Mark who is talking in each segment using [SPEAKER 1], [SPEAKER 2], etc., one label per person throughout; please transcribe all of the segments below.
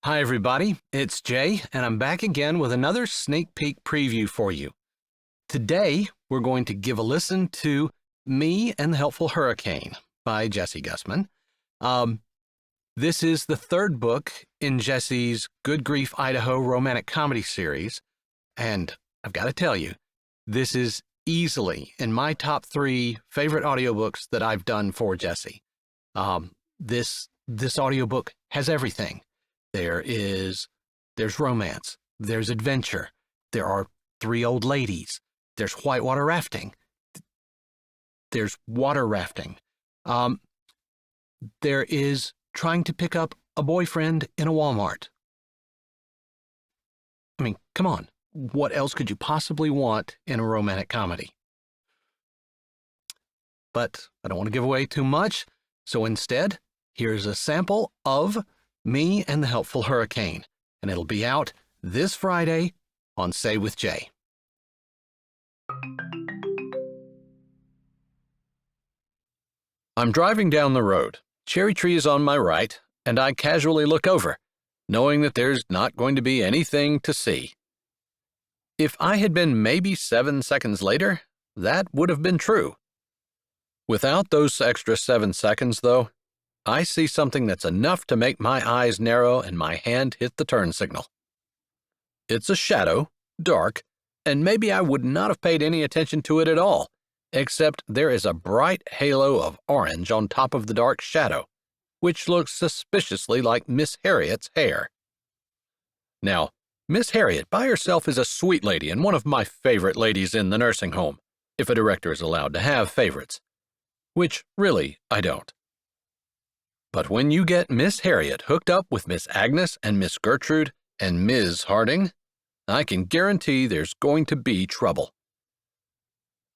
[SPEAKER 1] Hi, everybody. It's Jay, and I'm back again with another sneak peek preview for you. Today, we're going to give a listen to Me and the Helpful Hurricane by Jessie Gussman. This is the third book in Jessie's Good Grief, Idaho romantic comedy series, and I've got to tell you, this is easily in my top 3 favorite audiobooks that I've done for Jessie. This audiobook has everything. There's romance, there's adventure, there are 3 old ladies, there's whitewater rafting, there's water rafting, there is trying to pick up a boyfriend in a Walmart. I mean, come on, what else could you possibly want in a romantic comedy? But I don't want to give away too much, so instead, here's a sample of Me and the Helpful Hurricane, and it'll be out this Friday on Say with Jay. I'm driving down the road. Cherry tree is on my right, and I casually look over, knowing that there's not going to be anything to see. If I had been maybe 7 seconds later, that would have been true. Without those extra 7 seconds, though, I see something that's enough to make my eyes narrow and my hand hit the turn signal. It's a shadow, dark, and maybe I would not have paid any attention to it at all, except there is a bright halo of orange on top of the dark shadow, which looks suspiciously like Miss Harriet's hair. Now, Miss Harriet by herself is a sweet lady and one of my favorite ladies in the nursing home, if a director is allowed to have favorites, which really I don't. But when you get Miss Harriet hooked up with Miss Agnes and Miss Gertrude and Ms. Harding, I can guarantee there's going to be trouble.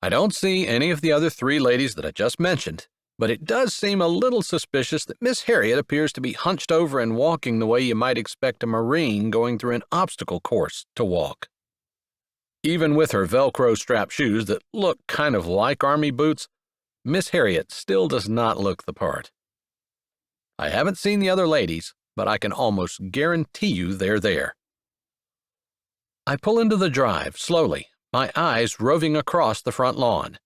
[SPEAKER 1] I don't see any of the other 3 ladies that I just mentioned, but it does seem a little suspicious that Miss Harriet appears to be hunched over and walking the way you might expect a Marine going through an obstacle course to walk. Even with her Velcro strap shoes that look kind of like army boots, Miss Harriet still does not look the part. I haven't seen the other ladies, but I can almost guarantee you they're there. I pull into the drive slowly, my eyes roving across the front lawn.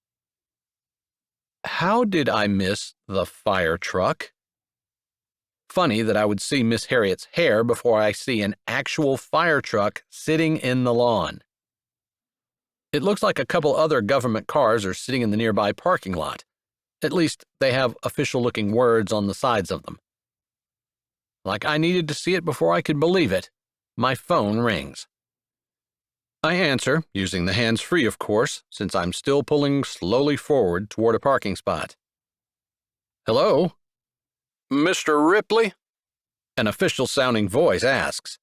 [SPEAKER 1] How did I miss the fire truck? Funny that I would see Miss Harriet's hair before I see an actual fire truck sitting in the lawn. It looks like a couple other government cars are sitting in the nearby parking lot. At least they have official-looking words on the sides of them. Like I needed to see it before I could believe it, my phone rings. I answer, using the hands-free, of course, since I'm still pulling slowly forward toward a parking spot. Hello? Mr. Ripley? An official-sounding voice asks.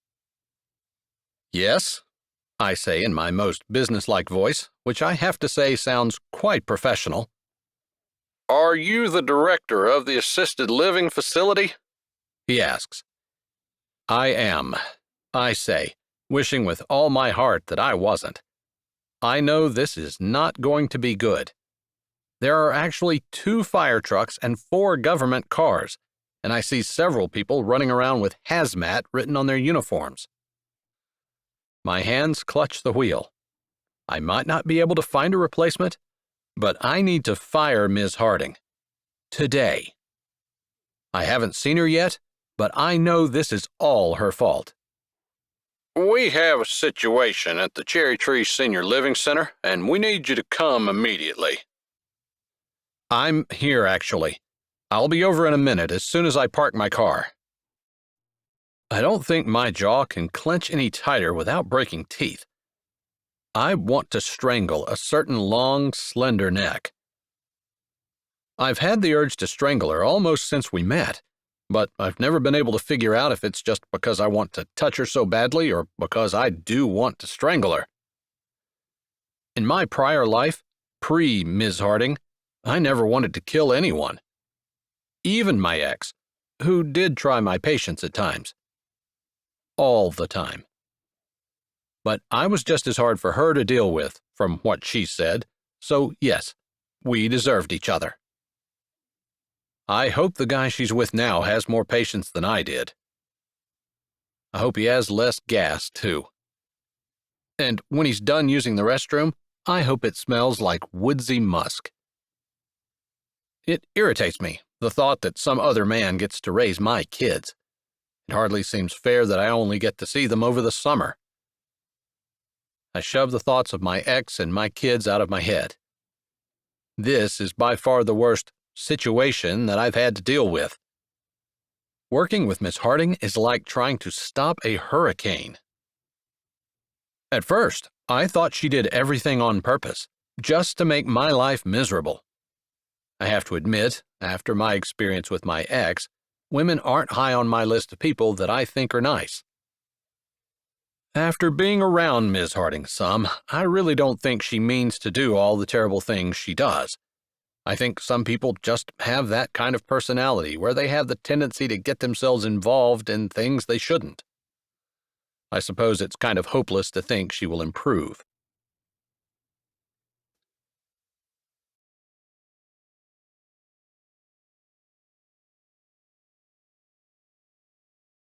[SPEAKER 1] Yes, I say in my most businesslike voice, which I have to say sounds quite professional. Are you the director of the assisted living facility? He asks. I am, I say, wishing with all my heart that I wasn't. I know this is not going to be good. There are actually 2 fire trucks and 4 government cars, and I see several people running around with hazmat written on their uniforms. My hands clutch the wheel. I might not be able to find a replacement, but I need to fire Ms. Harding. Today. I haven't seen her yet, but I know this is all her fault. We have a situation at the Cherry Tree Senior Living Center, and we need you to come immediately. I'm here, actually. I'll be over in a minute as soon as I park my car. I don't think my jaw can clench any tighter without breaking teeth. I want to strangle a certain long, slender neck. I've had the urge to strangle her almost since we met, but I've never been able to figure out if it's just because I want to touch her so badly or because I do want to strangle her. In my prior life, pre-Ms. Harding, I never wanted to kill anyone. Even my ex, who did try my patience at times. All the time. But I was just as hard for her to deal with, from what she said, so yes, we deserved each other. I hope the guy she's with now has more patience than I did. I hope he has less gas, too. And when he's done using the restroom, I hope it smells like woodsy musk. It irritates me, the thought that some other man gets to raise my kids. It hardly seems fair that I only get to see them over the summer. I shove the thoughts of my ex and my kids out of my head. This is by far the worst situation that I've had to deal with. Working with Miss Harding is like trying to stop a hurricane. At first, I thought she did everything on purpose, just to make my life miserable. I have to admit, after my experience with my ex, women aren't high on my list of people that I think are nice. After being around Ms. Harding some, I really don't think she means to do all the terrible things she does. I think some people just have that kind of personality where they have the tendency to get themselves involved in things they shouldn't. I suppose it's kind of hopeless to think she will improve.